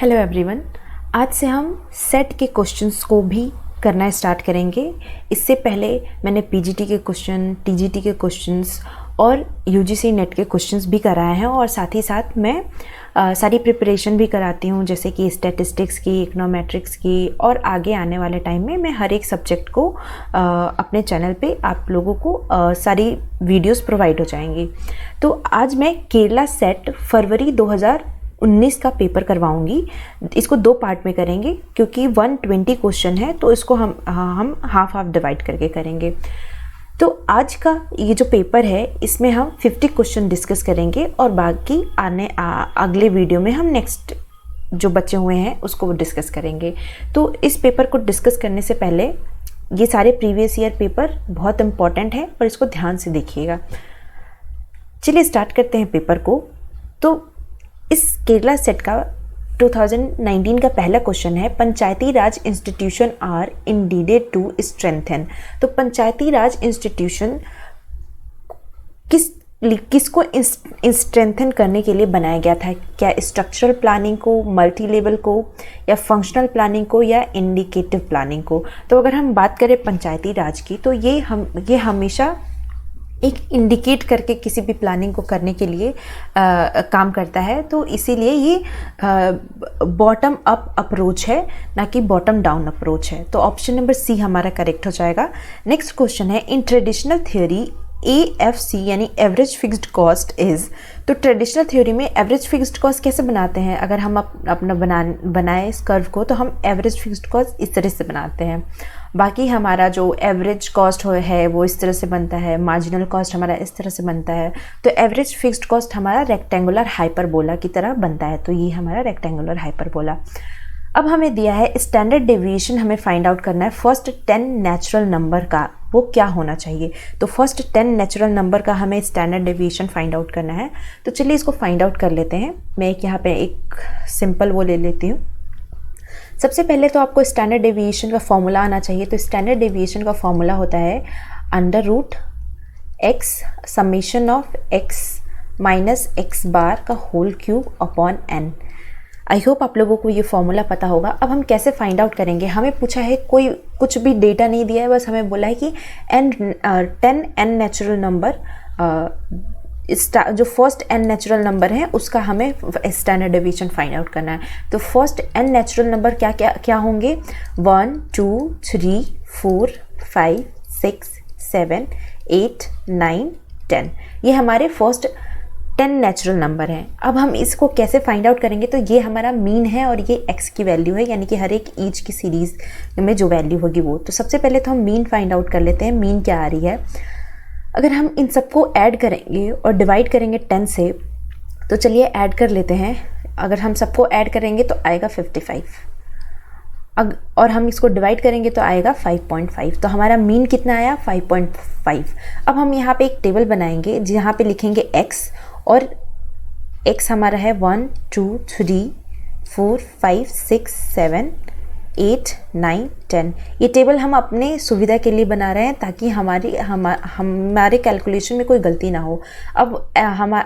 Hello everyone. आज से हम सेट के क्वेश्चंस को भी करना स्टार्ट करेंगे। इससे पहले मैंने पीजीटी के क्वेश्चन, टीजीटी के क्वेश्चंस और यूजीसी नेट के क्वेश्चंस भी कराए हैं और साथ ही साथ मैं सारी प्रिपरेशन भी कराती हूँ, जैसे कि स्टैटिस्टिक्स की, इकोनोमेट्रिक्स की, और आगे आने वाले टाइम में मैं हर एक सब्जेक्ट को अपने चैनल पे आप लोगों को सारी वीडियोस प्रोवाइड हो जाएंगी। तो आज मैं केरला सेट फरवरी 2019 का पेपर करवाऊंगी। इसको दो पार्ट में करेंगे क्योंकि 120 क्वेश्चन है, तो इसको हम हाफ डिवाइड करके करेंगे। तो आज का ये जो पेपर है इसमें हम 50 क्वेश्चन डिस्कस करेंगे और बाकी अगले वीडियो में हम नेक्स्ट जो बचे हुए हैं उसको डिस्कस करेंगे। तो इस पेपर को डिस्कस करने से पहले ये सारे प्रीवियस ईयर पेपर बहुत इंपॉर्टेंट है, पर इसको ध्यान से देखिएगा। चलिए स्टार्ट करते हैं पेपर को। तो इस केरला सेट का 2019 का पहला क्वेश्चन है, पंचायती राज इंस्टीट्यूशन आर इंडीडेड टू स्ट्रेंथन। तो पंचायती राज इंस्टीट्यूशन किसको स्ट्रेंथन करने के लिए बनाया गया था? क्या स्ट्रक्चरल प्लानिंग को, मल्टी लेवल को, या फंक्शनल प्लानिंग को, या इंडिकेटिव प्लानिंग को? तो अगर हम बात करें पंचायती राज की, तो ये हमेशा एक इंडिकेट करके किसी भी प्लानिंग को करने के लिए काम करता है। तो इसीलिए ये बॉटम अप अप्रोच है, ना कि बॉटम डाउन अप्रोच है। तो ऑप्शन नंबर सी हमारा करेक्ट हो जाएगा। नेक्स्ट क्वेश्चन है, इन ट्रेडिशनल थ्योरी AFC यानी एवरेज फिक्स्ड कॉस्ट इज। तो ट्रेडिशनल थ्योरी में एवरेज फिक्स्ड कॉस्ट कैसे बनाते हैं? अगर हम अपना बनाए इस कर्व को, तो हम एवरेज फिक्स्ड कॉस्ट इस तरह से बनाते हैं। बाकी हमारा जो एवरेज कॉस्ट है वो इस तरह से बनता है, मार्जिनल कॉस्ट हमारा इस तरह से बनता है। तो एवरेज फिक्स्ड कॉस्ट हमारा रेक्टेंगुलर हाइपरबोला की तरह बनता है। तो ये हमारा रेक्टेंगुलर हाइपरबोला। अब हमें दिया है स्टैंडर्ड डेविएशन, हमें फाइंड आउट करना है फर्स्ट 10 नेचुरल नंबर का वो क्या होना चाहिए। तो फर्स्ट 10 नेचुरल नंबर का हमें स्टैंडर्ड डेविएशन फाइंड आउट करना है। तो चलिए इसको फाइंड आउट कर लेते हैं। मैं यहाँ पे एक सिंपल वो ले लेती हूँ। सबसे पहले तो आपको स्टैंडर्ड डेविएशन का फॉर्मूला आना चाहिए। तो स्टैंडर्ड डेविएशन का फॉर्मूला होता है √x summation of x minus x bar का whole cube upon n। I hope आप लोगों को ये फॉर्मूला पता होगा। अब हम कैसे फाइंड आउट करेंगे? हमें पूछा है, कोई कुछ भी डेटा नहीं दिया है, बस हमें बोला है कि 10 n नेचुरल नंबर, जो फर्स्ट n नेचुरल नंबर है उसका हमें स्टैंडर्ड डेविएशन फाइंड आउट करना है। तो फर्स्ट n नेचुरल नंबर क्या क्या क्या होंगे? 1 2 3 4 5 6 7 8 9 10। ये हमारे फर्स्ट 10 नेचुरल नंबर हैं। अब हम इसको कैसे फाइंड आउट करेंगे? तो ये हमारा मीन है और ये x की वैल्यू है, यानी कि हर एक ईच की सीरीज में जो वैल्यू होगी वो। तो सबसे पहले तो हम मीन फाइंड आउट कर लेते हैं, मीन क्या आ रही है। अगर हम इन सबको ऐड करेंगे और डिवाइड करेंगे 10 से, तो चलिए ऐड कर लेते हैं। अगर हम सबको ऐड करेंगे तो आएगा 55, और हम इसको डिवाइड करेंगे तो आएगा 5.5। तो हमारा मीन कितना आया? 5.5। अब हम यहाँ पे एक टेबल बनाएंगे जहाँ पे लिखेंगे x, और x हमारा है 1 2 3 4 5 6 7 8 9 10। ये टेबल हम अपने सुविधा के लिए बना रहे हैं ताकि हमारे कैलकुलेशन में कोई गलती ना हो। अब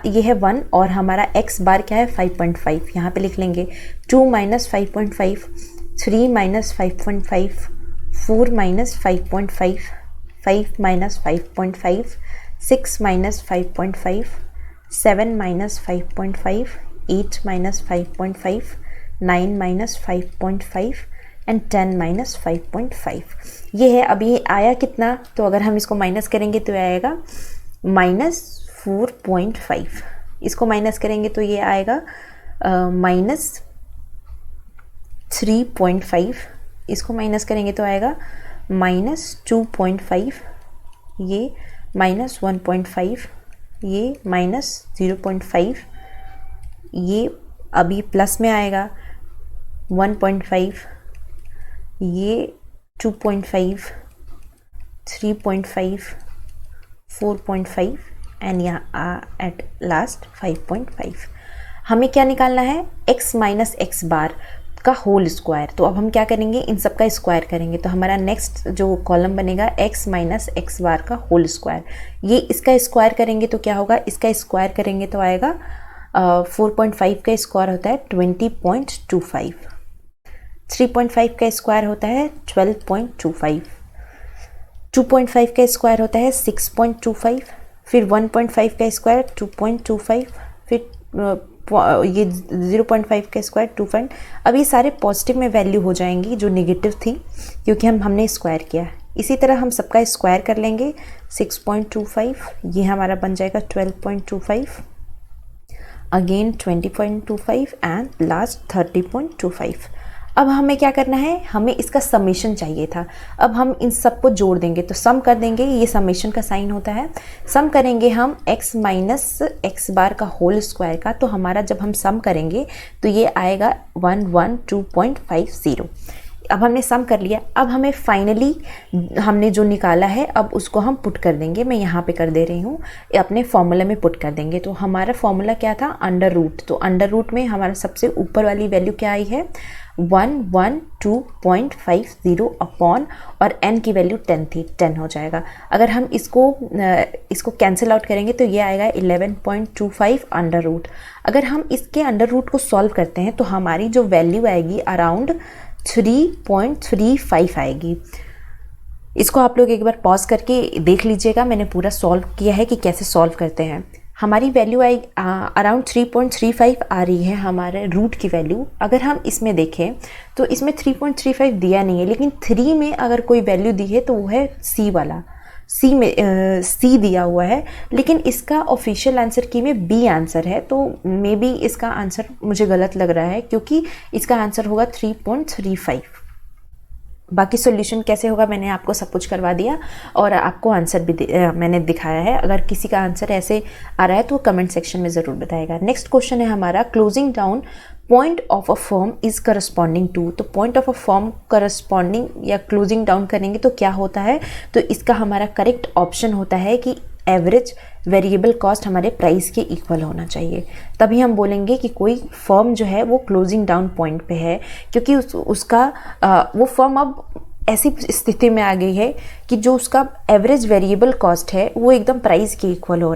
ये है 1 और हमारा x बार क्या है? 5.5। यहाँ पे लिख लेंगे 2 - 5.5, 3 - 5.5, 4 - 5.5, 5 - 5.5, 6 - 5.5, 7 - 5.5, 8 - 5.5, 9 - 5.5 एंड 10 - 5.5। ये है। अभी आया कितना? तो अगर हम इसको माइनस करेंगे तो आएगा -4.5। इसको माइनस करेंगे तो ये आएगा -3.5। इसको माइनस करेंगे तो आएगा -2.5। ये -1.5, ये -0.5, ये अभी प्लस में आएगा 1.5, ये 2.5, 3.5, 4.5 एंड यहाँ एट लास्ट 5.5। हमें क्या निकालना है? x माइनस x बार का होल स्क्वायर। तो अब हम क्या करेंगे? इन सब का स्क्वायर करेंगे। तो हमारा नेक्स्ट जो कॉलम बनेगा x माइनस x बार का होल स्क्वायर। ये इसका स्क्वायर करेंगे तो क्या होगा? इसका स्क्वायर करेंगे तो आएगा 4.5 का स्क्वायर होता है 20.25, 3.5 का स्क्वायर होता है 12.25, 2.5 का स्क्वायर होता है 6.25, फिर 1.5 का स्क्वायर 2.25, फिर ये 0.5 का स्क्वायर 2. अब ये सारे पॉजिटिव में वैल्यू हो जाएंगी जो नेगेटिव थी, क्योंकि हमने स्क्वायर किया। इसी तरह हम सबका स्क्वायर कर लेंगे। 6.25 ये हमारा बन जाएगा 12.25, अगेन 20.25 एंड लास्ट 30.25। अब हमें क्या करना है, हमें इसका समेशन चाहिए था। अब हम इन सबको जोड़ देंगे, तो सम कर देंगे, ये समेशन का साइन होता है। सम करेंगे हम x माइनस एक्स बार का होल स्क्वायर का, तो हमारा जब हम सम करेंगे तो ये आएगा 112.50। अब हमने सम कर लिया। अब हमें फाइनली हमने जो निकाला है अब उसको हम पुट कर देंगे। मैं यहाँ पे कर दे रही हूँ, अपने फॉर्मूला में पुट कर देंगे। तो हमारा फॉर्मूला क्या था, अंडर रूट। तो अंडर रूट में हमारा सबसे ऊपर वाली वैल्यू क्या आई है, 112.50 अपॉन, और n की वैल्यू 10 थी, 10 हो जाएगा। अगर हम इसको कैंसिल आउट करेंगे तो ये आएगा 11.25 अंडर रूट। अगर हम इसके अंडर रूट को सॉल्व करते हैं तो हमारी जो वैल्यू आएगी अराउंड 3.35 आएगी। इसको आप लोग एक बार पॉज करके देख लीजिएगा, मैंने पूरा सॉल्व किया है कि कैसे सॉल्व करते हैं। हमारी वैल्यू आई अराउंड 3.35 आ रही है हमारे रूट की वैल्यू। अगर हम इसमें देखें तो इसमें 3.35 दिया नहीं है, लेकिन 3 में अगर कोई वैल्यू दी है तो वो है सी वाला, सी में सी दिया हुआ है, लेकिन इसका ऑफिशियल आंसर की में बी आंसर है। तो मे बी इसका आंसर मुझे गलत लग रहा है, क्योंकि इसका आंसर होगा 3.35। बाकी सॉल्यूशन कैसे होगा मैंने आपको सब कुछ करवा दिया, और आपको आंसर भी मैंने दिखाया है। अगर किसी का आंसर ऐसे आ रहा है तो कमेंट सेक्शन में ज़रूर बताएगा। नेक्स्ट क्वेश्चन है हमारा, closing down point of a firm is corresponding to. तो point of a firm corresponding या क्लोजिंग डाउन करेंगे तो क्या होता है, तो इसका हमारा करेक्ट ऑप्शन होता है कि एवरेज वेरिएबल कॉस्ट हमारे प्राइस के इक्वल होना चाहिए। तभी हम बोलेंगे कि कोई फर्म जो है वो क्लोजिंग डाउन पॉइंट पे है, क्योंकि वो फर्म अब ऐसी स्थिति में आ गई है कि जो उसका एवरेज वेरिएबल कॉस्ट है वो एकदम प्राइस के इक्वल हो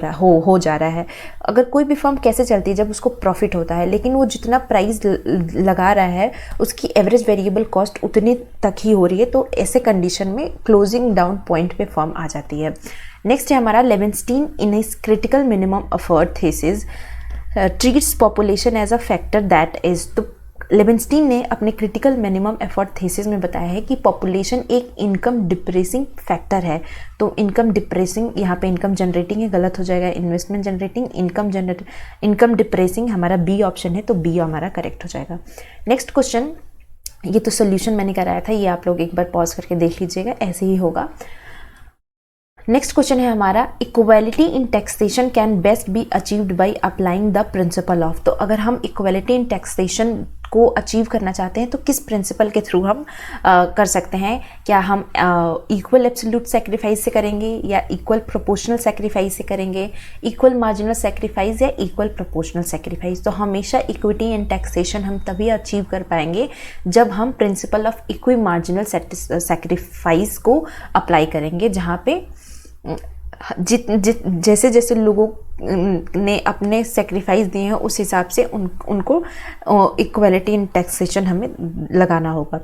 जा रहा है। अगर कोई भी फर्म कैसे चलती है, जब उसको प्रॉफिट होता है, लेकिन वो जितना प्राइस लगा रहा है उसकी एवरेज वेरिएबल कॉस्ट उतनी तक ही हो रही है, तो ऐसे कंडीशन में क्लोजिंग डाउन पॉइंट पे फर्म आ जाती है। नेक्स्ट है हमारा, Leibenstein in his critical minimum effort thesis treats population as a factor that is. तो लेविनस्टीन ने अपने क्रिटिकल मिनिमम एफर्ट थीसिस में बताया है कि पॉपुलेशन एक इनकम डिप्रेसिंग फैक्टर है। तो इनकम डिप्रेसिंग, यहाँ पे इनकम जनरेटिंग है, गलत हो जाएगा, इन्वेस्टमेंट जनरेटिंग, इनकम डिप्रेसिंग हमारा बी ऑप्शन है, तो बी हमारा करेक्ट हो जाएगा। नेक्स्ट क्वेश्चन, ये तो सोल्यूशन मैंने कराया था, ये आप लोग एक बार पॉज करके देख लीजिएगा, ऐसे ही होगा। नेक्स्ट क्वेश्चन है हमारा, equality in taxation can best be achieved by applying the principle of. तो अगर हम इक्वालिटी इन टैक्सेशन को अचीव करना चाहते हैं तो किस प्रिंसिपल के थ्रू हम कर सकते हैं? क्या हम इक्वल एब्सोल्यूट सेक्रीफाइस से करेंगे, या इक्वल प्रोपोर्शनल सेक्रीफाइस से करेंगे, इक्वल मार्जिनल सेक्रीफाइस, या इक्वल प्रोपोर्शनल सेक्रीफाइस? तो हमेशा इक्विटी इन टैक्सेशन हम तभी अचीव कर पाएंगे जब हम principle of equi marginal sacrifice को अप्लाई करेंगे, जहाँ पे जैसे जैसे लोगों ने अपने सेक्रीफाइस दिए हैं उस हिसाब से उनको इक्वालिटी इन टैक्सेशन हमें लगाना होगा।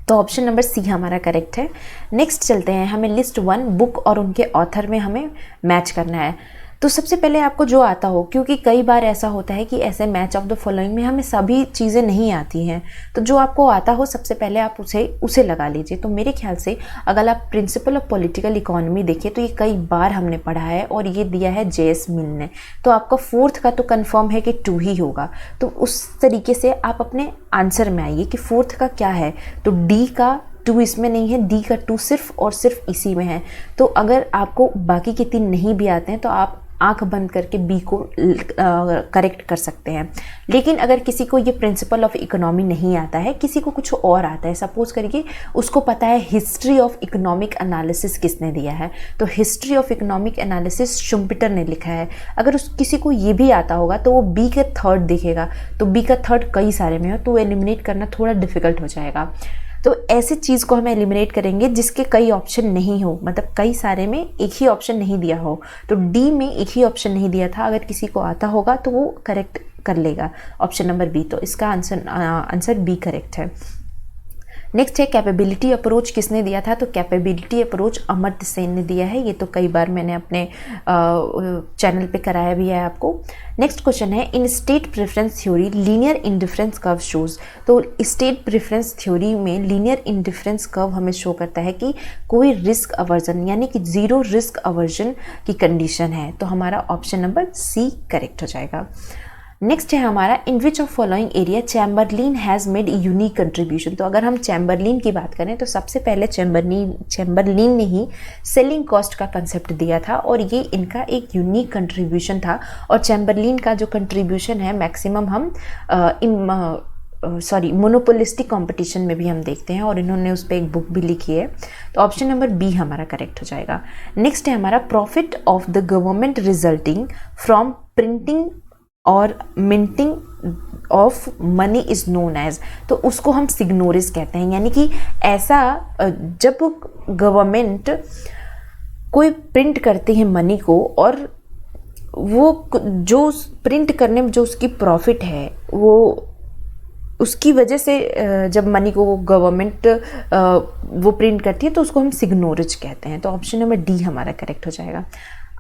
तो ऑप्शन नंबर सी हमारा करेक्ट है। नेक्स्ट चलते हैं, हमें लिस्ट 1 बुक और उनके ऑथर में हमें मैच करना है। तो सबसे पहले आपको जो आता हो, क्योंकि कई बार ऐसा होता है कि ऐसे मैच ऑफ द फॉलोइंग में हमें सभी चीज़ें नहीं आती हैं, तो जो आपको आता हो सबसे पहले आप उसे लगा लीजिए। तो मेरे ख्याल से अगर आप प्रिंसिपल ऑफ पॉलिटिकल इकोनॉमी देखिए तो ये कई बार हमने पढ़ा है, और ये दिया है जेएस मिल ने। तो आपका 4th का तो कंफर्म है कि 2 ही होगा। तो उस तरीके से आप अपने आंसर में आइए कि 4th का क्या है। तो डी का 2 इसमें नहीं है, डी का 2 सिर्फ और सिर्फ इसी में है। तो अगर आपको बाकी के 3 नहीं भी आते हैं तो आप आंख बंद करके बी को करेक्ट कर सकते हैं। लेकिन अगर किसी को ये प्रिंसिपल ऑफ इकोनॉमी नहीं आता है, किसी को कुछ और आता है, सपोज करिए उसको पता है हिस्ट्री ऑफ इकोनॉमिक एनालिसिस किसने दिया है, तो history of economic analysis Schumpeter ने लिखा है। अगर किसी को ये भी आता होगा तो वो बी का 3rd दिखेगा, तो बी का 3rd कई सारे में हो तो एलिमिनेट करना थोड़ा डिफिकल्ट हो जाएगा। तो ऐसे चीज़ को हम एलिमिनेट करेंगे जिसके कई ऑप्शन नहीं हो, मतलब कई सारे में एक ही ऑप्शन नहीं दिया हो। तो डी में एक ही ऑप्शन नहीं दिया था, अगर किसी को आता होगा तो वो करेक्ट कर लेगा ऑप्शन नंबर बी। तो इसका आंसर बी करेक्ट है। नेक्स्ट है कैपेबिलिटी अप्रोच किसने दिया था? तो कैपेबिलिटी अप्रोच अमर्त्य सेन ने दिया है। ये तो कई बार मैंने अपने चैनल पे कराया भी है आपको। नेक्स्ट क्वेश्चन है इन state preference theory linear indifference curve shows. तो स्टेट प्रेफरेंस थ्योरी में लीनियर इंडिफरेंस कर्व हमें शो करता है कि कोई रिस्क अवर्जन यानी कि जीरो रिस्क अवर्जन की कंडीशन है। तो हमारा ऑप्शन नंबर सी करेक्ट हो जाएगा। नेक्स्ट है हमारा in which of following area Chamberlin has made unique contribution. तो अगर हम चैम्बरलिन की बात करें तो सबसे पहले चैम्बरलिन ने ही सेलिंग कॉस्ट का कंसेप्ट दिया था और ये इनका एक यूनिक कंट्रीब्यूशन था। और चैम्बरलिन का जो कंट्रीब्यूशन है मैक्सिमम हम मोनोपोलिस्टिक कंपटीशन में भी हम देखते हैं और इन्होंने उस पर एक बुक भी लिखी है। तो ऑप्शन नंबर बी हमारा करेक्ट हो जाएगा। नेक्स्ट है हमारा profit of the government resulting from printing और minting of money is known as. तो उसको हम सिग्नोरिस कहते हैं, यानी कि ऐसा जब गवर्नमेंट कोई प्रिंट करती है मनी को और वो जो प्रिंट करने में जो उसकी प्रॉफिट है वो उसकी वजह से जब मनी को गवर्नमेंट वो प्रिंट करती है तो उसको हम सिग्नोरेज कहते हैं। तो ऑप्शन नंबर डी हमारा करेक्ट हो जाएगा।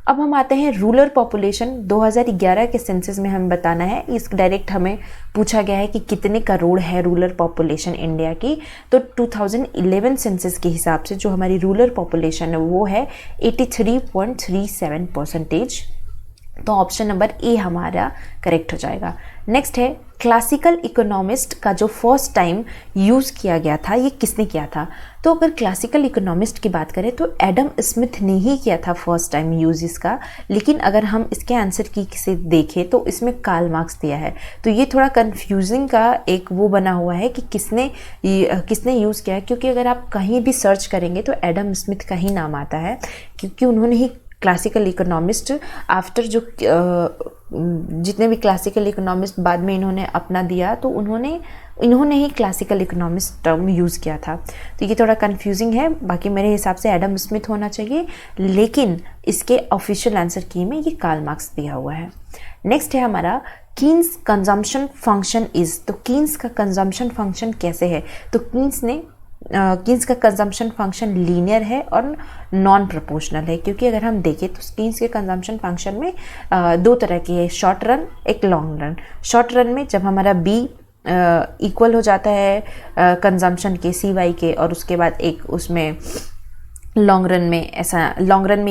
अब हम आते हैं रूरल पॉपुलेशन 2011 के सेंसस में हमें बताना है। इस डायरेक्ट हमें पूछा गया है कि कितने करोड़ है रूरल पॉपुलेशन इंडिया की। तो 2011 सेंसस के हिसाब से जो हमारी रूरल पॉपुलेशन है वो है 83.37%। तो ऑप्शन नंबर ए हमारा करेक्ट हो जाएगा। नेक्स्ट है क्लासिकल इकोनॉमिस्ट का जो फर्स्ट टाइम यूज़ किया गया था ये किसने किया था? तो अगर क्लासिकल इकोनॉमिस्ट की बात करें तो एडम स्मिथ ने ही किया था फर्स्ट टाइम यूज़ इसका। लेकिन अगर हम इसके आंसर की से देखें तो इसमें कार्ल मार्क्स दिया है। तो ये थोड़ा कंफ्यूजिंग का एक वो बना हुआ है कि किसने यूज़ किया है, क्योंकि अगर आप कहीं भी सर्च करेंगे तो एडम स्मिथ का ही नाम आता है, क्योंकि उन्होंने ही क्लासिकल इकोनॉमिस्ट आफ्टर जो जितने भी क्लासिकल इकोनॉमिस्ट बाद में इन्होंने अपना दिया तो इन्होंने ही क्लासिकल इकोनॉमिस्ट टर्म यूज़ किया था। तो ये थोड़ा कंफ्यूजिंग है। बाकी मेरे हिसाब से एडम स्मिथ होना चाहिए, लेकिन इसके ऑफिशियल आंसर की में ये कार्ल मार्क्स दिया हुआ है। नेक्स्ट है हमारा कीन्स कंजम्पशन फंक्शन इज। तो कीन्स का कंजम्पशन फंक्शन कैसे है? तो कीन्स का कंजम्पशन फंक्शन लीनियर है और नॉन प्रोपोर्शनल है, क्योंकि अगर हम देखें तो कीन्स के कंजम्पशन फंक्शन में दो तरह की है, शॉर्ट रन एक लॉन्ग रन। शॉर्ट रन में जब हमारा बी इक्वल हो जाता है कंजम्पशन के CY के और उसके बाद एक उसमें लॉन्ग रन में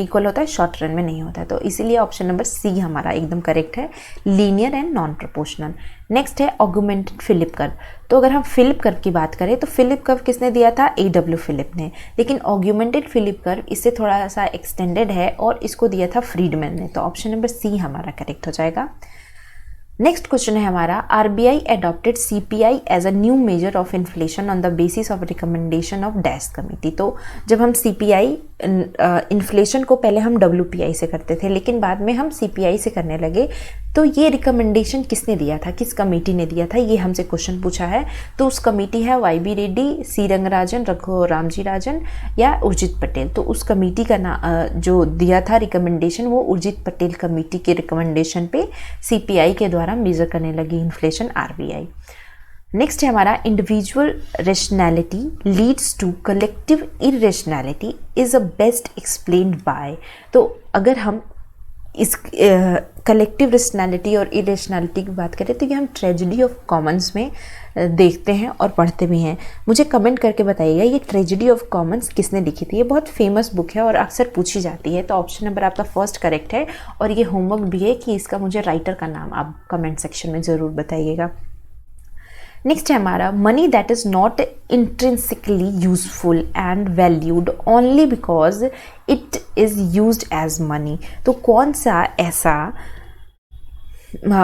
इक्वल होता है, शॉर्ट रन में नहीं होता है। तो इसीलिए ऑप्शन नंबर सी हमारा एकदम करेक्ट है, linear and non proportional. Next है ऑगमेंटेड फिलिप कर्व। तो अगर हम फिलिप कर्व की बात करें तो फिलिप कर्व किसने दिया था? AW फिलिप ने। लेकिन ऑगमेंटेड फिलिप कर्व इससे थोड़ा सा एक्सटेंडेड है और इसको दिया था फ्रीडमैन ने। तो ऑप्शन नंबर सी हमारा करेक्ट हो जाएगा। नेक्स्ट क्वेश्चन है हमारा RBI adopted CPI as a new measure of inflation on the basis of recommendation of dash committee. तो जब हम CPI इन्फ्लेशन को पहले हम WPI से करते थे, लेकिन बाद में हम CPI से करने लगे। तो ये रिकमेंडेशन किसने दिया था, किस कमेटी ने दिया था, ये हमसे क्वेश्चन पूछा है। तो उस कमेटी है YB रेड्डी, C रंगराजन, रघुरामजी राजन या उर्जित पटेल। तो उस कमेटी का जो दिया था रिकमेंडेशन वो उर्जित पटेल कमेटी के रिकमेंडेशन पे CPI के द्वारा मेजर करने लगी इन्फ्लेशन RBI। नेक्स्ट है हमारा individual rationality leads to collective irrationality is a best explained by. तो अगर हम इस कलेक्टिव रेशनैलिटी और इरेशनैलिटी की बात करें तो ये हम ट्रेजेडी ऑफ कॉमन्स में देखते हैं और पढ़ते भी हैं। मुझे कमेंट करके बताइएगा ये ट्रेजेडी ऑफ कॉमन्स किसने लिखी थी। ये बहुत फेमस बुक है और अक्सर पूछी जाती है। तो ऑप्शन नंबर आपका फर्स्ट करेक्ट है और ये होमवर्क भी है कि इसका मुझे राइटर का नाम आप कमेंट सेक्शन में ज़रूर बताइएगा। नेक्स्ट है हमारा money that is not intrinsically useful and valued only because it is used as money. तो कौन सा ऐसा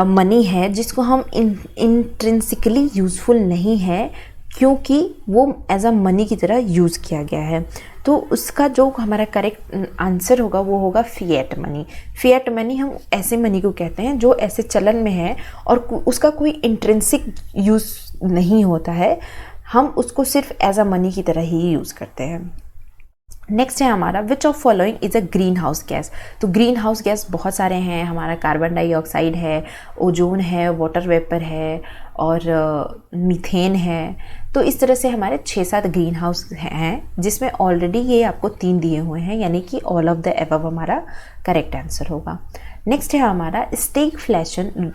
मनी है जिसको हम इंट्रिंसिकली यूजफुल नहीं है क्योंकि वो एज अ मनी की तरह यूज़ किया गया है? तो उसका जो हमारा करेक्ट आंसर होगा वो होगा फिएट मनी। फिएट मनी हम ऐसे मनी को कहते हैं जो ऐसे चलन में है और उसका कोई इंट्रिंसिक यूज़ नहीं होता है। हम उसको सिर्फ एज अ मनी की तरह ही यूज़ करते हैं। नेक्स्ट है हमारा विच of following is a green house gas. तो ग्रीन हाउस गैस बहुत सारे हैं, हमारा कार्बन डाइऑक्साइड है, ओजोन है, वाटर वेपर है और मीथेन है। तो इस तरह से हमारे 6-7 ग्रीन हाउस हैं, जिसमें ऑलरेडी ये आपको 3 दिए हुए हैं, यानी कि ऑल ऑफ द एबव हमारा करेक्ट आंसर होगा। नेक्स्ट है हमारा stagflation.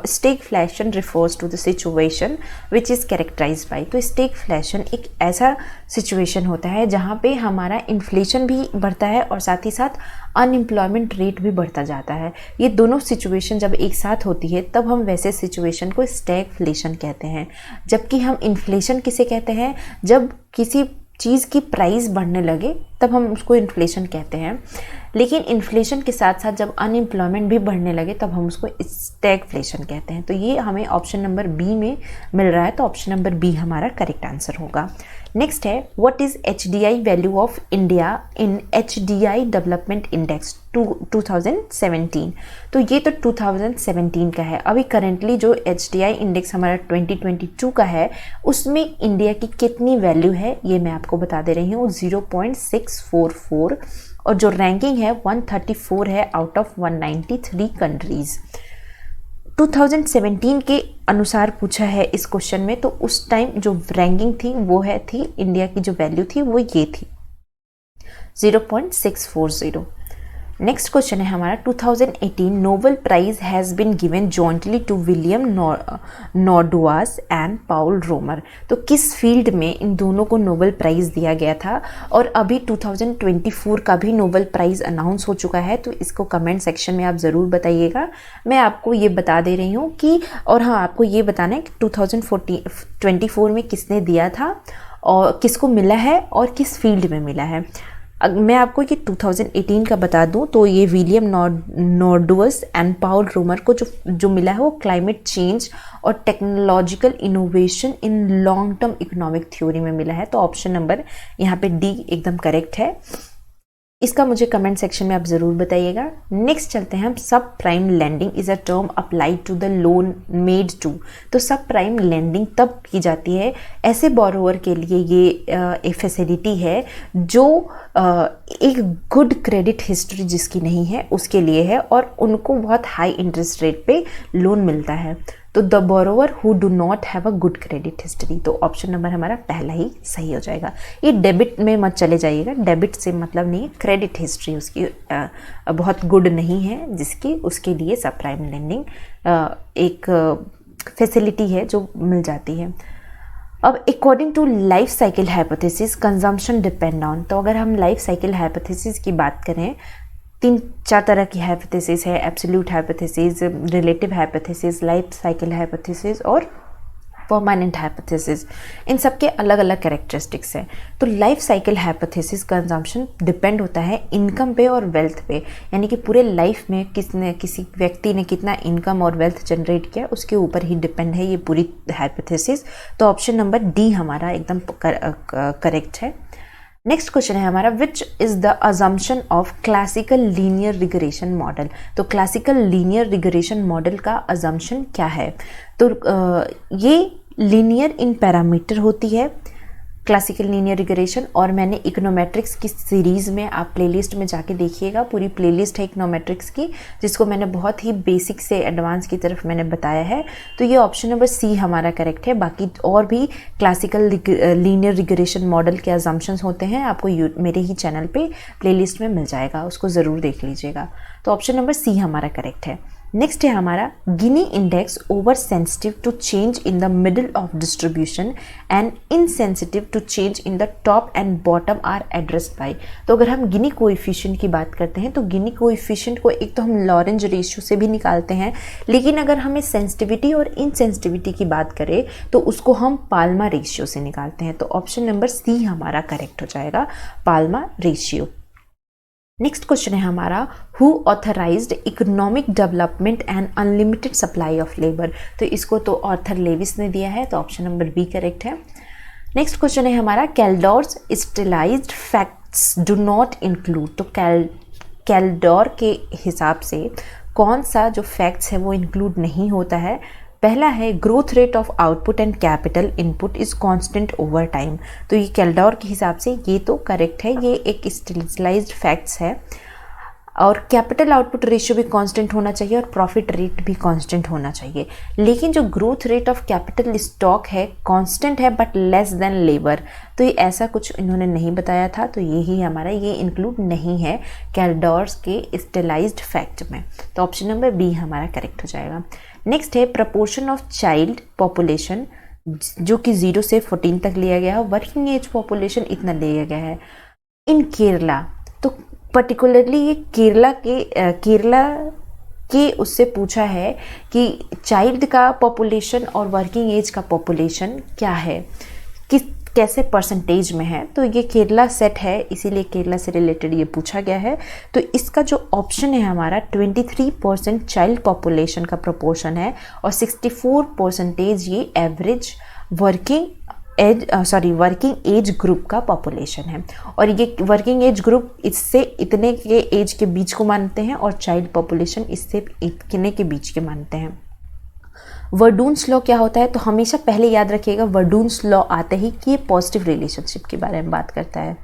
Stagflation refers to the situation which is characterized by. तो स्टैगफ्लेशन एक ऐसा सिचुएशन होता है जहाँ पे हमारा इन्फ्लेशन भी बढ़ता है और साथ ही साथ अनएम्प्लॉयमेंट रेट भी बढ़ता जाता है। ये दोनों सिचुएशन जब एक साथ होती है तब हम वैसे सिचुएशन को स्टैगफ्लेशन कहते हैं। जबकि हम इन्फ्लेशन किसे कहते हैं, जब किसी चीज़ की प्राइस बढ़ने लगे तब हम उसको इन्फ्लेशन कहते हैं। लेकिन इन्फ्लेशन के साथ साथ जब अनएम्प्लॉयमेंट भी बढ़ने लगे तब हम उसको स्टैगफ्लेशन कहते हैं। तो ये हमें ऑप्शन नंबर बी में मिल रहा है, तो ऑप्शन नंबर बी हमारा करेक्ट आंसर होगा। नेक्स्ट है what is HDI value of India in HDI development index 2017। तो ये तो 2017 का है। अभी करेंटली जो HDI इंडेक्स हमारा 2022 का है उसमें इंडिया की कितनी वैल्यू है ये मैं आपको बता दे रही हूँ, 0.644, और जो रैंकिंग है 134 है आउट ऑफ 193 कंट्रीज़। 2017 के अनुसार पूछा है इस क्वेश्चन में, तो उस टाइम जो रैंकिंग थी वो थी इंडिया की जो वैल्यू थी वो ये थी 0.640। नेक्स्ट क्वेश्चन है हमारा 2018 Nobel prize has been given jointly to William Nordhaus and Paul Romer. तो किस फील्ड में इन दोनों को नोबेल प्राइज़ दिया गया था, और अभी 2024 का भी नोबेल प्राइज़ अनाउंस हो चुका है, तो इसको कमेंट सेक्शन में आप ज़रूर बताइएगा। मैं आपको ये बता दे रही हूँ कि, और हाँ आपको ये बताना है कि 2024 में किसने दिया था और किसको मिला है और किस फील्ड में मिला है। मैं आपको ये 2018 का बता दूं तो ये विलियम नॉर्डवास एंड पाउल रोमर को जो मिला है वो क्लाइमेट चेंज और technological innovation in long term economic theory में मिला है। तो ऑप्शन नंबर यहाँ पे डी एकदम करेक्ट है। इसका मुझे कमेंट सेक्शन में आप ज़रूर बताइएगा। नेक्स्ट चलते हैं हम subprime lending is a term applied to the loan made to. तो सब प्राइम लेंडिंग तब की जाती है ऐसे बोरोवर के लिए, ये एक फैसिलिटी है जो एक गुड क्रेडिट हिस्ट्री जिसकी नहीं है उसके लिए है और उनको बहुत हाई इंटरेस्ट रेट पे लोन मिलता है। तो the borrower who do not have a good credit history. तो ऑप्शन नंबर हमारा पहला ही सही हो जाएगा। ये डेबिट में मत चले जाइएगा, डेबिट से मतलब नहीं है, क्रेडिट हिस्ट्री उसकी बहुत गुड नहीं है जिसकी, उसके लिए सब प्राइम लेंडिंग एक फैसिलिटी है जो मिल जाती है। अब according to life cycle hypothesis consumption depend on. तो अगर हम लाइफ साइकिल हाइपोथेसिस की बात करें, 3-4 तरह की हाइपोथेसिस है, absolute hypothesis, relative hypothesis, life cycle hypothesis और परमानेंट हाइपोथेसिस। इन सब के अलग अलग कैरेक्टरिस्टिक्स हैं। तो life cycle hypothesis consumption depend होता है इनकम पे और वेल्थ पे, यानी कि पूरे लाइफ में किसी व्यक्ति ने कितना इनकम और वेल्थ जनरेट किया उसके ऊपर ही डिपेंड है ये पूरी हाइपोथेसिस। तो ऑप्शन नंबर डी हमारा एकदम करेक्ट है। नेक्स्ट क्वेश्चन है हमारा which is the assumption of classical linear regression model. तो क्लासिकल लीनियर रिग्रेशन मॉडल का अजम्पशन क्या है? तो ये लीनियर इन पैरामीटर होती है क्लासिकल लीनियर रिग्रेशन, और मैंने इकोनोमेट्रिक्स की सीरीज़ में, आप प्लेलिस्ट में जाके देखिएगा, पूरी प्लेलिस्ट है इकोनोमेट्रिक्स की जिसको मैंने बहुत ही बेसिक से एडवांस की तरफ मैंने बताया है। तो ये ऑप्शन नंबर सी हमारा करेक्ट है। बाकी और भी क्लासिकल लीनियर रिग्रेशन मॉडल के अजम्पशंस होते हैं, आपको मेरे ही चैनल पे प्लेलिस्ट में मिल जाएगा, उसको ज़रूर देख लीजिएगा। तो ऑप्शन नंबर सी हमारा करेक्ट है। नेक्स्ट है हमारा Gini index over sensitive to change in the middle of distribution and insensitive to change in the top and bottom are addressed by. तो अगर हम गिनी कोएफिशिएंट की बात करते हैं तो गिनी कोएफिशिएंट को एक तो हम लॉरेंज रेशियो से भी निकालते हैं, लेकिन अगर हमें सेंसिटिविटी और इनसेंसिटिविटी की बात करें तो उसको हम पाल्मा रेशियो से निकालते हैं। तो ऑप्शन नंबर सी हमारा करेक्ट हो जाएगा, पाल्मा रेशियो। नेक्स्ट क्वेश्चन है हमारा who authorised economic development and unlimited supply of labour. तो इसको तो ऑर्थर लेविस ने दिया है, तो ऑप्शन नंबर बी करेक्ट है। नेक्स्ट क्वेश्चन है हमारा कैल्डोर्स स्टिलाइज्ड फैक्ट्स डू नॉट इंक्लूड। तो कैल्डोर के हिसाब से कौन सा जो फैक्ट्स है वो इंक्लूड नहीं होता है? पहला है growth rate of output and capital input is constant over time. तो ये कैल्डोर के हिसाब से ये तो करेक्ट है, ये एक स्टेबलाइज्ड फैक्ट्स है। और कैपिटल आउटपुट रेशियो भी कांस्टेंट होना चाहिए और प्रॉफिट रेट भी कांस्टेंट होना चाहिए। लेकिन जो growth rate of capital stock है कांस्टेंट है बट लेस देन लेबर, तो ये ऐसा कुछ इन्होंने नहीं बताया था, तो यही हमारा ये इंक्लूड नहीं है कैल्डोर्स के स्टेबलाइज्ड फैक्ट में। तो ऑप्शन नंबर बी हमारा करेक्ट हो जाएगा। नेक्स्ट है प्रपोर्शन ऑफ चाइल्ड पॉपुलेशन, जो कि 0 से 14 तक लिया गया है। वर्किंग एज पॉपुलेशन इतना लिया गया है इन केरला। तो पर्टिकुलरली ये केरला के उससे पूछा है कि चाइल्ड का पॉपुलेशन और वर्किंग एज का पॉपुलेशन क्या है, कैसे परसेंटेज में है। तो ये केरला सेट है, इसीलिए केरला से रिलेटेड ये पूछा गया है। तो इसका जो ऑप्शन है हमारा 23% चाइल्ड पॉपुलेशन का प्रोपोर्शन है और 64% ये एवरेज वर्किंग एज ग्रुप का पॉपुलेशन है। और ये वर्किंग एज ग्रुप इससे इतने के एज के बीच को मानते हैं और चाइल्ड पॉपुलेशन इससे इतने के बीच के मानते हैं। वर्डून्स लॉ क्या होता है, तो हमेशा पहले याद रखिएगा वर्डून्स लॉ आते ही कि ये पॉजिटिव रिलेशनशिप के बारे में बात करता है।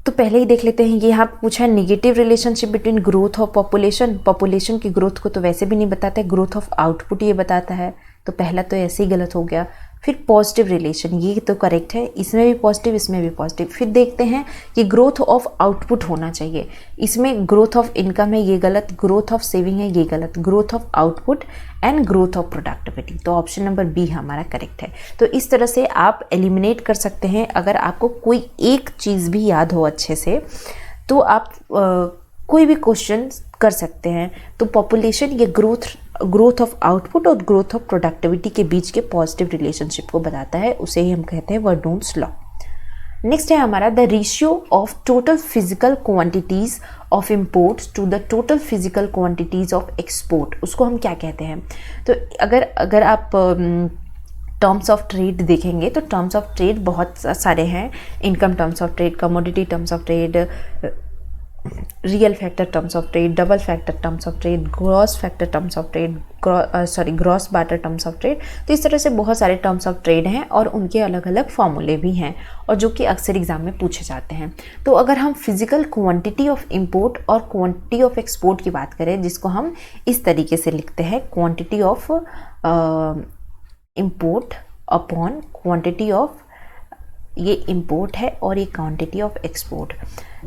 तो पहले ही देख लेते हैं, ये यहाँ पूछा है negative relationship between growth of population की ग्रोथ को तो वैसे भी नहीं बताता है, ग्रोथ ऑफ आउटपुट ये बताता है। तो पहला तो ऐसे ही गलत हो गया। फिर पॉजिटिव रिलेशन, ये तो करेक्ट है, इसमें भी पॉजिटिव इसमें भी पॉजिटिव। फिर देखते हैं कि ग्रोथ ऑफ आउटपुट होना चाहिए, इसमें ग्रोथ ऑफ इनकम है ये गलत, ग्रोथ ऑफ सेविंग है ये गलत, growth of output and growth of productivity. तो ऑप्शन नंबर बी हमारा करेक्ट है। तो इस तरह से आप एलिमिनेट कर सकते हैं। अगर आपको कोई एक चीज़ भी याद हो अच्छे से तो आप कोई भी क्वेश्चन कर सकते हैं। तो पॉपुलेशन ये ग्रोथ ऑफ आउटपुट और ग्रोथ ऑफ प्रोडक्टिविटी के बीच के पॉजिटिव रिलेशनशिप को बताता है, उसे ही हम कहते हैं वर्डून्स लॉ। नेक्स्ट है हमारा the ratio of total physical quantities of imports to the total physical quantities of export, उसको हम क्या कहते हैं। तो अगर आप टर्म्स ऑफ ट्रेड देखेंगे तो टर्म्स ऑफ ट्रेड बहुत सारे हैं। Income terms of trade, commodity terms of trade, real factor terms of trade, double factor terms of trade, gross factor terms of trade, gross barter terms of trade. तो इस तरह से बहुत सारे terms of trade हैं और उनके अलग अलग फॉर्मूले भी हैं और जो कि अक्सर एग्जाम में पूछे जाते हैं। तो अगर हम फिजिकल क्वांटिटी ऑफ इंपोर्ट और क्वांटिटी ऑफ एक्सपोर्ट की बात करें, जिसको हम इस तरीके से लिखते हैं quantity of import upon quantity of, ये इंपोर्ट है और ये क्वांटिटी ऑफ एक्सपोर्ट,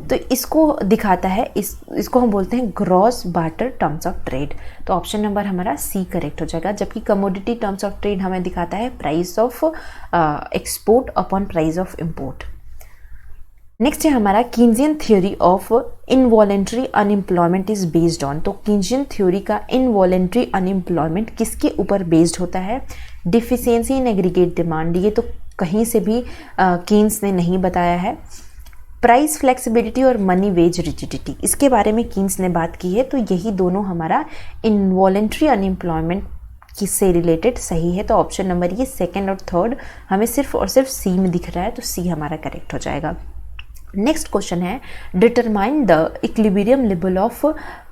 तो इसको दिखाता है, इसको हम बोलते हैं gross barter terms of trade. तो ऑप्शन नंबर हमारा सी करेक्ट हो जाएगा। जबकि कमोडिटी टर्म्स ऑफ ट्रेड हमें दिखाता है price of export upon price of import. Next है हमारा Keynesian theory of involuntary unemployment is based on. तो कीन्जियन थ्योरी का इनवॉलेंट्री अनएम्प्लॉयमेंट किसके ऊपर बेस्ड होता है, डिफिशियंसी इन एग्रीगेट डिमांड, ये तो कहीं से भी कीन्स ने नहीं बताया है। प्राइस फ्लेक्सिबिलिटी और मनी वेज रिजिडिटी, इसके बारे में कीन्स ने बात की है। तो यही दोनों हमारा इनवॉलेंट्री अनएम्प्लॉयमेंट किससे रिलेटेड सही है। तो ऑप्शन नंबर ये सेकंड और थर्ड हमें सिर्फ और सिर्फ सी में दिख रहा है, तो सी हमारा करेक्ट हो जाएगा। नेक्स्ट क्वेश्चन है determine the equilibrium level of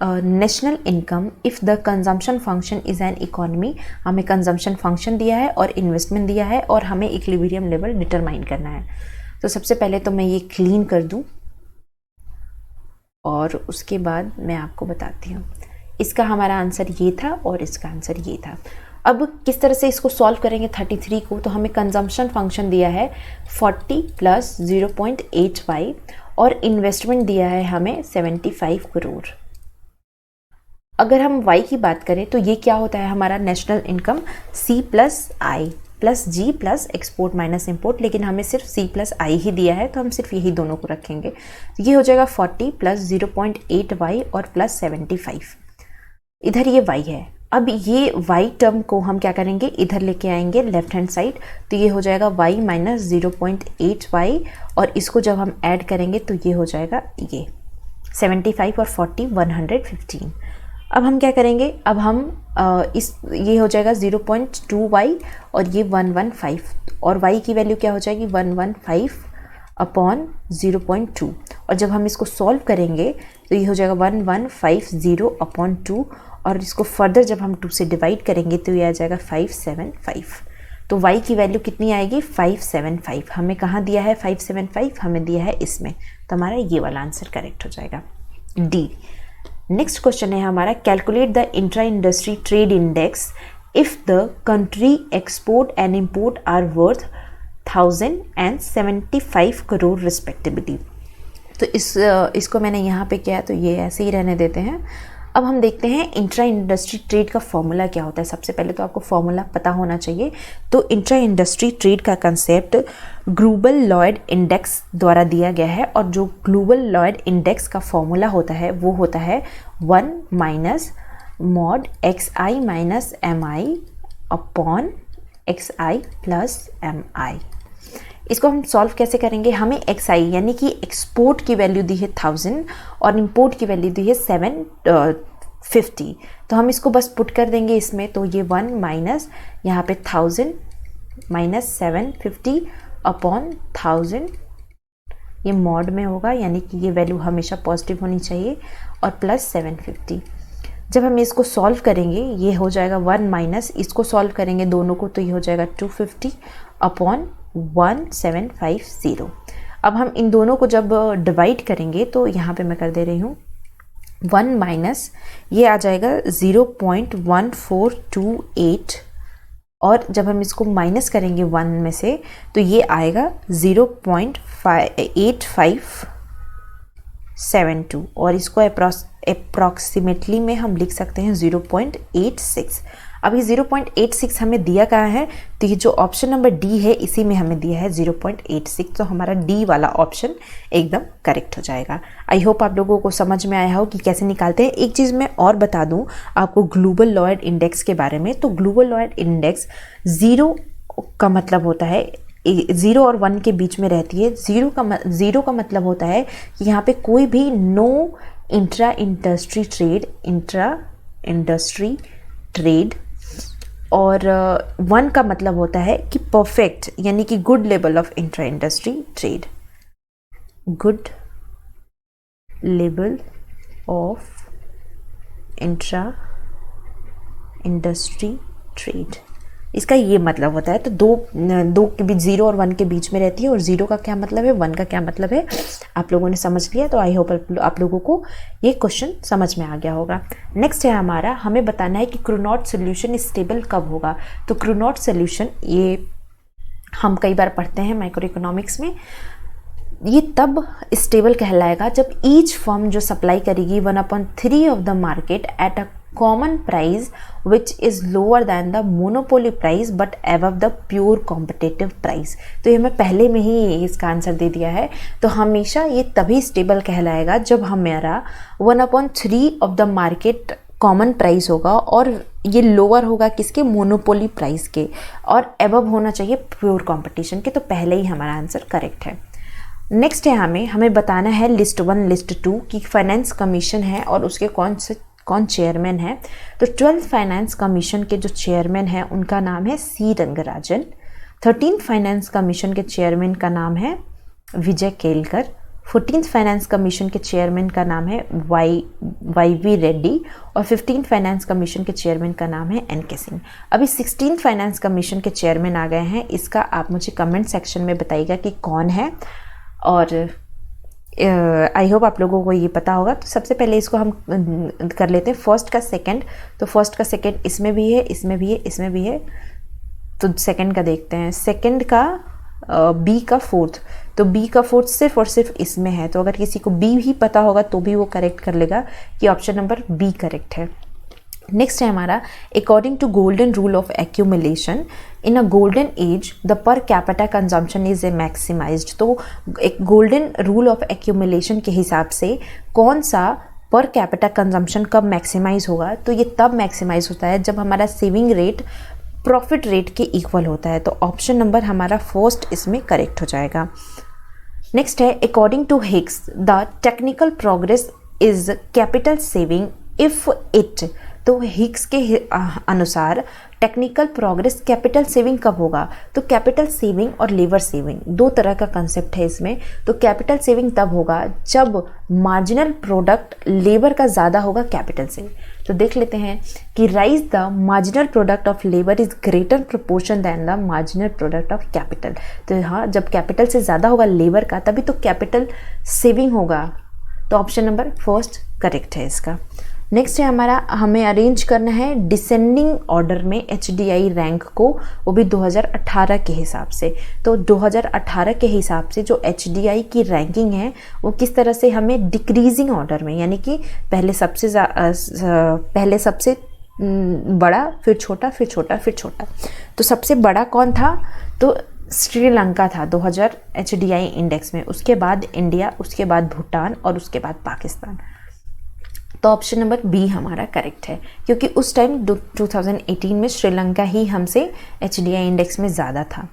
national income if the consumption function is an economy. हमें कंजम्पशन फंक्शन दिया है और इन्वेस्टमेंट दिया है और हमें इक्विलिब्रियम लेवल डिटरमाइन करना है। तो सबसे पहले तो मैं ये क्लीन कर दूं और उसके बाद मैं आपको बताती हूँ। इसका हमारा आंसर ये था और इसका आंसर ये था। अब किस तरह से इसको सॉल्व करेंगे 33 को, तो हमें कंजम्पशन फंक्शन दिया है 40 प्लस 0.85 और इन्वेस्टमेंट दिया है हमें 75 करोड़। अगर हम y की बात करें तो ये क्या होता है हमारा नेशनल इनकम C प्लस आई प्लस जी प्लस एक्सपोर्ट माइनस इम्पोर्ट, लेकिन हमें सिर्फ C प्लस आई ही दिया है तो हम सिर्फ यही दोनों को रखेंगे। तो ये हो जाएगा 40 प्लस 0.8y और प्लस 75, इधर ये y है। अब ये y टर्म को हम क्या करेंगे, इधर लेके आएंगे लेफ्ट हैंड साइड, तो ये हो जाएगा y माइनस 0.8y और इसको जब हम ऐड करेंगे तो ये हो जाएगा ये 75 और 40 115। अब हम क्या करेंगे, अब हम ये हो जाएगा 0.2y और ये 115 और y की वैल्यू क्या हो जाएगी 115 अपॉन 0.2, और जब हम इसको सॉल्व करेंगे तो ये हो जाएगा 1150 अपॉन 2, और इसको फर्दर जब हम 2 से डिवाइड करेंगे तो ये आ जाएगा 575। तो y की वैल्यू कितनी आएगी 575। हमें कहाँ दिया है 575, हमें दिया है इसमें, तो हमारा ये वाला आंसर करेक्ट हो जाएगा डी। नेक्स्ट क्वेश्चन है हमारा, calculate the intra industry trade index if the country export and import are worth 1000 and 75 crore respectively. तो इसको मैंने यहाँ पे किया है, तो ये ऐसे ही रहने देते हैं। अब हम देखते हैं इंट्रा इंडस्ट्री ट्रेड का फॉर्मूला क्या होता है। सबसे पहले तो आपको फॉर्मूला पता होना चाहिए। तो इंट्रा इंडस्ट्री ट्रेड का कंसेप्ट ग्लोबल लॉयड इंडेक्स द्वारा दिया गया है, और जो ग्लोबल लॉयड इंडेक्स का फॉर्मूला होता है वो होता है 1 minus mod XI minus MI upon XI plus MI। इसको हम सॉल्व कैसे करेंगे, हमें XI यानी कि एक्सपोर्ट की वैल्यू दी है 1000 और इंपोर्ट की वैल्यू दी है 750, तो हम इसको बस पुट कर देंगे इसमें। तो ये 1 माइनस यहाँ पे 1000 माइनस 750 अपॉन 1000, ये मॉड में होगा यानी कि ये वैल्यू हमेशा पॉजिटिव होनी चाहिए, और प्लस 750। जब हम इसको सॉल्व करेंगे ये हो जाएगा 1 माइनस, इसको सॉल्व करेंगे दोनों को तो ये हो जाएगा 250 अपॉन 1750। अब हम इन दोनों को जब डिवाइड करेंगे तो यहाँ पे मैं कर दे रही हूँ 1 माइनस, ये आ जाएगा 0.1428, और जब हम इसको माइनस करेंगे 1 में से तो ये आएगा 0.8572, और इसको अप्रॉक्सीमेटली में हम लिख सकते हैं 0.86। अब ये 0.86 हमें दिया कहाँ है, तो ये जो ऑप्शन नंबर डी है इसी में हमें दिया है 0.86, तो हमारा डी वाला ऑप्शन एकदम करेक्ट हो जाएगा। आई होप आप लोगों को समझ में आया हो कि कैसे निकालते हैं। एक चीज़ मैं और बता दूं आपको ग्लोबल लॉयड इंडेक्स के बारे में। तो ग्लोबल लॉयड इंडेक्स 0 का मतलब होता है 0 और 1 के बीच में रहती है। 0 का मतलब होता है कि यहाँ पे कोई भी नो इंट्रा इंडस्ट्री ट्रेड, और 1 का मतलब होता है कि परफेक्ट यानी कि good level of intra industry trade, good level of intra industry trade, इसका ये मतलब होता है। तो दो के बीच 0 और 1 के बीच में रहती है, और 0 का क्या मतलब है 1 का क्या मतलब है आप लोगों ने समझ लिया। तो आई होप आप लोगों को ये क्वेश्चन समझ में आ गया होगा। नेक्स्ट है हमारा, हमें बताना है कि क्रोनॉट सोल्यूशन स्टेबल कब होगा। तो क्रोनॉट सोल्यूशन ये हम कई बार पढ़ते हैं माइक्रो इकोनॉमिक्स में, ये तब स्टेबल कहलाएगा जब ईच फर्म जो सप्लाई करेगी 1/3 of the market at a common price which is lower than the monopoly price but above the pure competitive price. तो ये मैं पहले में ही इसका आंसर दे दिया है। तो हमेशा ये तभी स्टेबल कहलाएगा जब हमारा 1/3 of the market common price होगा, और ये लोअर होगा किसके, मोनोपोली प्राइस के, और एबव होना चाहिए प्योर कंपटीशन के। तो पहले ही हमारा आंसर करेक्ट है। नेक्स्ट है हमें बताना है लिस्ट 1 लिस्ट 2 की फाइनेंस कमीशन है और उसके कौन चेयरमैन है। तो 12th फाइनेंस कमीशन के जो चेयरमैन हैं उनका नाम है सी रंगराजन। 13th फाइनेंस कमीशन के चेयरमैन का नाम है विजय केलकर। 14th फाइनेंस कमीशन के चेयरमैन का नाम है YV रेड्डी, और 15th फाइनेंस कमीशन के चेयरमैन का नाम है NK सिंह। अभी 16th फाइनेंस कमीशन के चेयरमैन आ गए हैं, इसका आप मुझे कमेंट सेक्शन में बताइएगा कि कौन है, और आई होप आप लोगों को ये पता होगा। तो सबसे पहले इसको हम कर लेते हैं फर्स्ट का सेकंड। तो फर्स्ट का सेकंड इसमें भी है, इसमें भी है, इसमें भी है। तो सेकंड का देखते हैं। सेकंड का बी का फोर्थ, तो बी का फोर्थ सिर्फ और सिर्फ इसमें है। तो अगर किसी को बी भी पता होगा तो भी वो करेक्ट कर लेगा कि ऑप्शन नंबर बी करेक्ट है। नेक्स्ट है हमारा, according to golden rule of accumulation in a golden age the per capita consumption is a maximized. तो एक गोल्डन रूल ऑफ एक्यूमुलेशन के हिसाब से कौन सा पर कैपिटा कंजम्पशन कब मैक्सिमाइज होगा, तो ये तब मैक्सिमाइज होता है जब हमारा सेविंग रेट प्रॉफिट रेट के इक्वल होता है। तो ऑप्शन नंबर हमारा फर्स्ट इसमें करेक्ट हो जाएगा। नेक्स्ट है, according to Hicks the technical progress is capital saving if it. तो हिग्स के अनुसार टेक्निकल प्रोग्रेस कैपिटल सेविंग कब होगा? तो कैपिटल सेविंग और लेबर सेविंग दो तरह का कंसेप्ट है इसमें। तो कैपिटल सेविंग तब होगा जब मार्जिनल प्रोडक्ट लेबर का ज़्यादा होगा कैपिटल से। तो देख लेते हैं कि rise the marginal product of labour is greater proportion than the marginal product of capital. तो यहाँ जब कैपिटल से ज़्यादा होगा लेबर का तभी तो कैपिटल सेविंग होगा। तो ऑप्शन नंबर फर्स्ट करेक्ट है इसका। नेक्स्ट है हमारा, हमें अरेंज करना है डिसेंडिंग ऑर्डर में HDI रैंक को, वो भी 2018 के हिसाब से। तो 2018 के हिसाब से जो HDI की रैंकिंग है वो किस तरह से हमें डिक्रीजिंग ऑर्डर में, यानी कि पहले सबसे बड़ा, फिर छोटा, फिर छोटा, फिर छोटा। तो सबसे बड़ा कौन था? तो श्रीलंका था 2000 HDI इंडेक्स में, उसके बाद इंडिया, उसके बाद भूटान और उसके बाद पाकिस्तान। तो ऑप्शन नंबर बी हमारा करेक्ट है, क्योंकि उस टाइम 2018 में श्रीलंका ही हमसे HDI इंडेक्स में ज़्यादा था।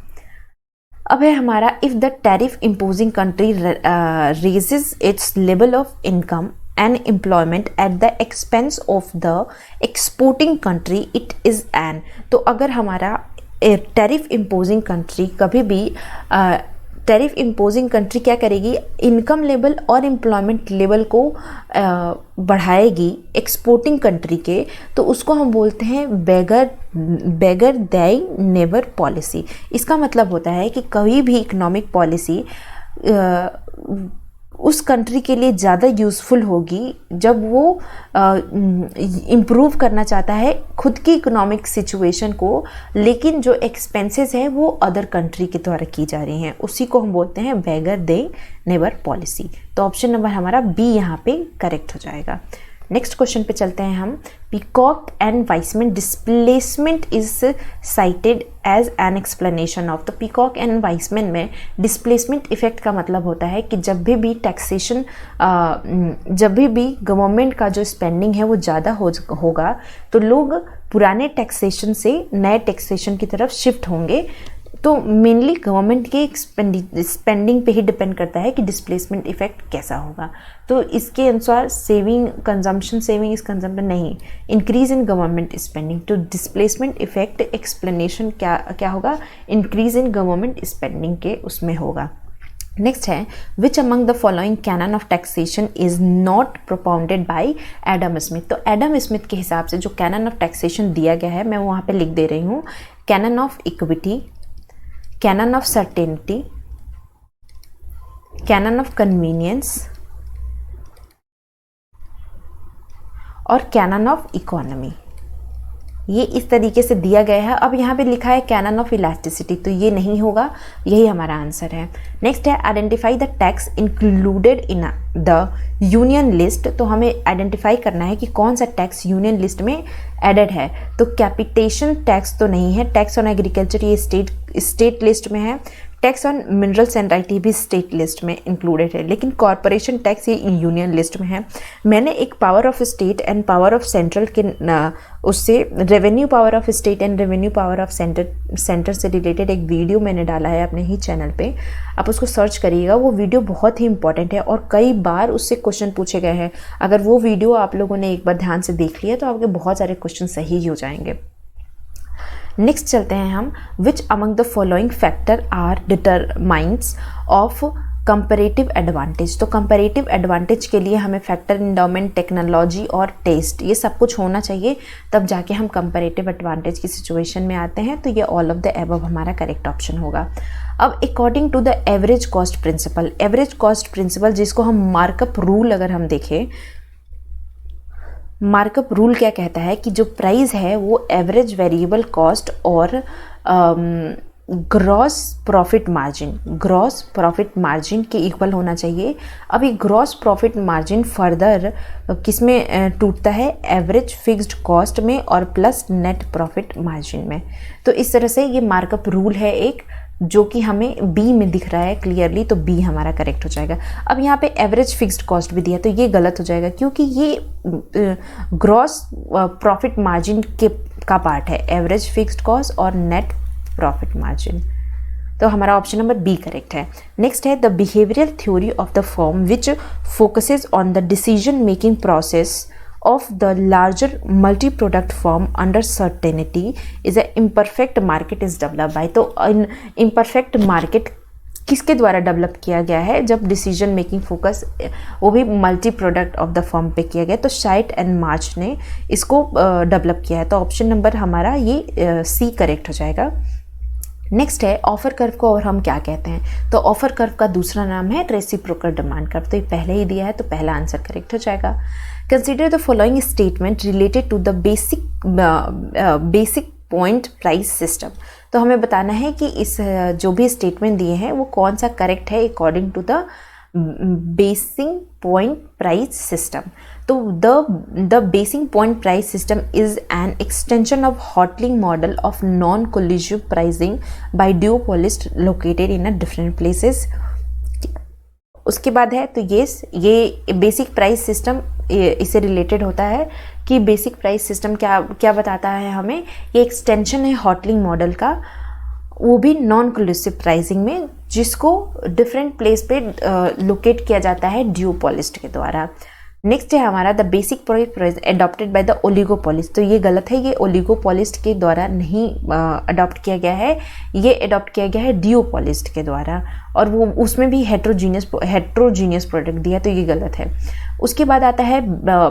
अब है हमारा, if the tariff imposing country raises it's level of income and employment at the expense of the exporting country it is an. तो अगर हमारा टैरिफ इम्पोजिंग कंट्री कभी भी टैरिफ इम्पोजिंग कंट्री क्या करेगी? इनकम लेवल और एम्प्लॉयमेंट लेवल को बढ़ाएगी एक्सपोर्टिंग कंट्री के, तो उसको हम बोलते हैं बेगर देई नेवर पॉलिसी। इसका मतलब होता है कि कभी भी इकोनॉमिक पॉलिसी उस कंट्री के लिए ज़्यादा यूज़फुल होगी जब वो इम्प्रूव करना चाहता है खुद की इकोनॉमिक सिचुएशन को, लेकिन जो एक्सपेंसेस है वो अदर कंट्री के द्वारा की जा रही हैं, उसी को हम बोलते हैं बेगर दे नेवर पॉलिसी। तो ऑप्शन नंबर हमारा बी यहाँ पे करेक्ट हो जाएगा। नेक्स्ट क्वेश्चन पे चलते हैं हम। Peacock and Wiseman displacement is cited as an explanation of. तो पीकॉक एंड वाइसमैन में डिस्प्लेसमेंट इफेक्ट का मतलब होता है कि जब भी टैक्सेशन जब भी गवर्नमेंट का जो स्पेंडिंग है वो ज़्यादा होगा तो लोग पुराने टैक्सेशन से नए टैक्सेशन की तरफ शिफ्ट होंगे। तो मेनली गवर्नमेंट के स्पेंडिंग पे ही डिपेंड करता है कि डिस्प्लेसमेंट इफेक्ट कैसा होगा। तो इसके अनुसार सेविंग इज कंजम्पशन नहीं, इंक्रीज इन गवर्नमेंट स्पेंडिंग। तो डिस्प्लेसमेंट इफेक्ट एक्सप्लेनेशन क्या होगा? इंक्रीज इन गवर्नमेंट स्पेंडिंग के उसमें होगा। नेक्स्ट है, विच among the following canon of taxation is not propounded bye Adam Smith. तो एडम स्मिथ के हिसाब से जो कैनन ऑफ टैक्सेशन दिया गया है मैं वहाँ पे लिख दे रही हूँ। Canon of equity, canon of certainty, canon of convenience और कैनन ऑफ इकोनॉमी, ये इस तरीके से दिया गया है। अब यहाँ पे लिखा है कैनन ऑफ इलास्टिसिटी, तो ये नहीं होगा, यही हमारा आंसर है। नेक्स्ट है, identify the tax included in the union list. तो हमें आइडेंटिफाई करना है कि कौन सा टैक्स यूनियन लिस्ट में एडेड है। तो कैपिटेशन टैक्स तो नहीं है, टैक्स ऑन एग्रीकल्चर ये स्टेट लिस्ट में है, tax on minerals and righty भी स्टेट लिस्ट में इंक्लूडेड है, लेकिन कॉरपोरेशन टैक्स ये यूनियन लिस्ट में है। मैंने एक power of state and power of central के उससे revenue power of state and revenue power of centre से रिलेटेड एक वीडियो मैंने डाला है अपने ही चैनल पे, आप उसको सर्च करिएगा। वो वीडियो बहुत ही इंपॉर्टेंट है और कई बार उससे क्वेश्चन पूछे गए हैं। अगर वो वीडियो आप लोगों ने एक बार ध्यान से देख लिया तो आपके बहुत सारे क्वेश्चन सही हो जाएंगे। नेक्स्ट चलते हैं हम, which among the following factor are determines of comparative advantage. तो कंपैरेटिव एडवांटेज के लिए हमें फैक्टर, इंडोमेंट, टेक्नोलॉजी और टेस्ट, ये सब कुछ होना चाहिए, तब जाके हम कंपैरेटिव एडवांटेज की सिचुएशन में आते हैं। तो ये ऑल ऑफ द एबव हमारा करेक्ट ऑप्शन होगा। अब according to the average cost principle, average cost principle जिसको हम मार्कअप रूल अगर हम देखें, मार्कअप रूल क्या कहता है कि जो प्राइस है वो एवरेज वेरिएबल कॉस्ट और ग्रॉस प्रॉफिट मार्जिन के इक्वल होना चाहिए। अब ये ग्रॉस प्रॉफिट मार्जिन फर्दर किसमें टूटता है? एवरेज फिक्स्ड कॉस्ट में और प्लस नेट प्रॉफिट मार्जिन में। तो इस तरह से ये मार्कअप रूल है एक, जो कि हमें बी में दिख रहा है क्लियरली, तो बी हमारा करेक्ट हो जाएगा। अब यहाँ पे एवरेज फिक्स्ड कॉस्ट भी दिया तो ये गलत हो जाएगा, क्योंकि ये ग्रॉस प्रॉफिट मार्जिन का पार्ट है, एवरेज फिक्स्ड कॉस्ट और नेट प्रॉफिट मार्जिन। तो हमारा ऑप्शन नंबर बी करेक्ट है। नेक्स्ट है, the behavioural theory of the firm which focuses on the decision making process of the larger multi-product firm under certainty is a imperfect market is developed by। तो imperfect market किसके द्वारा develop किया गया है? जब decision making focus वो भी multi product of the firm पे किया गया, तो शाइट एंड मार्च ने इसको डेवलप किया है। तो ऑप्शन नंबर हमारा ये सी करेक्ट हो जाएगा। नेक्स्ट है ऑफर कर्व को और हम क्या कहते हैं? तो ऑफर कर्व का दूसरा नाम है रेसिप्रोकल डिमांड कर्व। तो ये पहले ही दिया है, तो पहला आंसर करेक्ट हो जाएगा। Consider the following statement related to the basic point price system. तो हमें बताना है कि इस जो भी स्टेटमेंट दिए हैं वो कौन सा करेक्ट है according to the basic point price system. तो the basic point price system is an extension of Hotelling model of non collusive pricing by duopolist located in a different places. उसके बाद है तो ये बेसिक प्राइस सिस्टम इससे related होता है कि बेसिक प्राइस सिस्टम क्या बताता है हमें? ये एक्सटेंशन है हॉटलिंग मॉडल का, वो भी नॉन कोलिजिव प्राइसिंग में, जिसको डिफरेंट प्लेस पे लोकेट किया जाता है ड्यूओपोलिस्ट के द्वारा। नेक्स्ट है हमारा the basic price adopted by the oligopolist. तो ये गलत है, ये ओलिगोपोलिस्ट के द्वारा नहीं अडॉप्ट किया गया है, ये अडॉप्ट किया गया है ड्यूओपोलिस्ट के द्वारा, और वो उसमें भी हेट्रोजीनियस प्रोडक्ट दिया, तो ये गलत है। उसके बाद आता है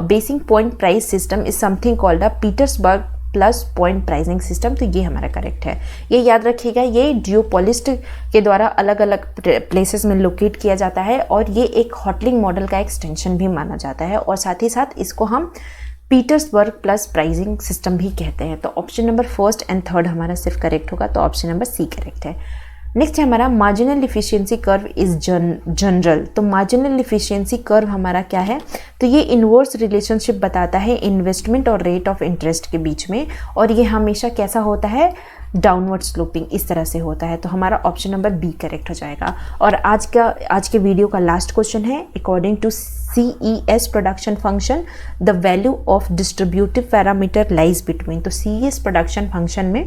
basic point price system is something called a Petersburg plus point pricing system. तो ये हमारा करेक्ट है। ये याद रखिएगा, ये ड्यूओपोलिस्ट के द्वारा अलग अलग प्लेसेस में लोकेट किया जाता है, और ये एक हॉटलिंग मॉडल का एक्सटेंशन भी माना जाता है, और साथ ही साथ इसको हम पीटर्सबर्ग प्लस प्राइसिंग सिस्टम भी कहते हैं। तो option number first and third हमारा सिर्फ करेक्ट होगा, तो ऑप्शन नंबर सी करेक्ट है। नेक्स्ट है हमारा marginal efficiency curve is general. तो मार्जिनल इफिशियंसी कर्व हमारा क्या है? तो ये इनवर्स रिलेशनशिप बताता है इन्वेस्टमेंट और रेट ऑफ इंटरेस्ट के बीच में, और ये हमेशा कैसा होता है? डाउनवर्ड स्लोपिंग, इस तरह से होता है। तो हमारा ऑप्शन नंबर बी करेक्ट हो जाएगा। और आज के वीडियो का लास्ट क्वेश्चन है, according to CES production function the value of distributive parameter lies between. तो CES प्रोडक्शन फंक्शन में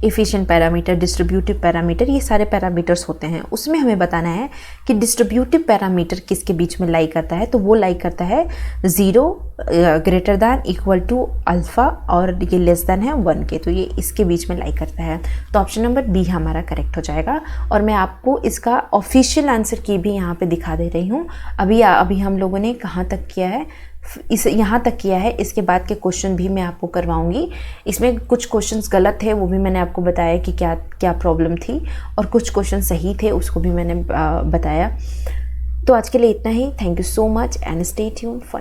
एफिशिएंट पैरामीटर, डिस्ट्रीब्यूटिव पैरामीटर, ये सारे पैरामीटर्स होते हैं। उसमें हमें बताना है कि डिस्ट्रीब्यूटिव पैरामीटर किसके बीच में लाई करता है? तो वो लाई करता है 0 greater than equal to alpha, और ये लेस दैन है 1 के, तो ये इसके बीच में लाई करता है। तो ऑप्शन नंबर बी हमारा करेक्ट हो जाएगा। और मैं आपको इसका ऑफिशियल आंसर की भी यहाँ पे दिखा दे रही हूँ। अभी हम लोगों ने कहाँ तक किया है, यहाँ तक किया है। इसके बाद के क्वेश्चन भी मैं आपको करवाऊंगी। इसमें कुछ क्वेश्चंस गलत थे, वो भी मैंने आपको बताया कि क्या क्या प्रॉब्लम थी, और कुछ क्वेश्चन सही थे, उसको भी मैंने बताया। तो आज के लिए इतना ही। Thank you so much and stay tuned for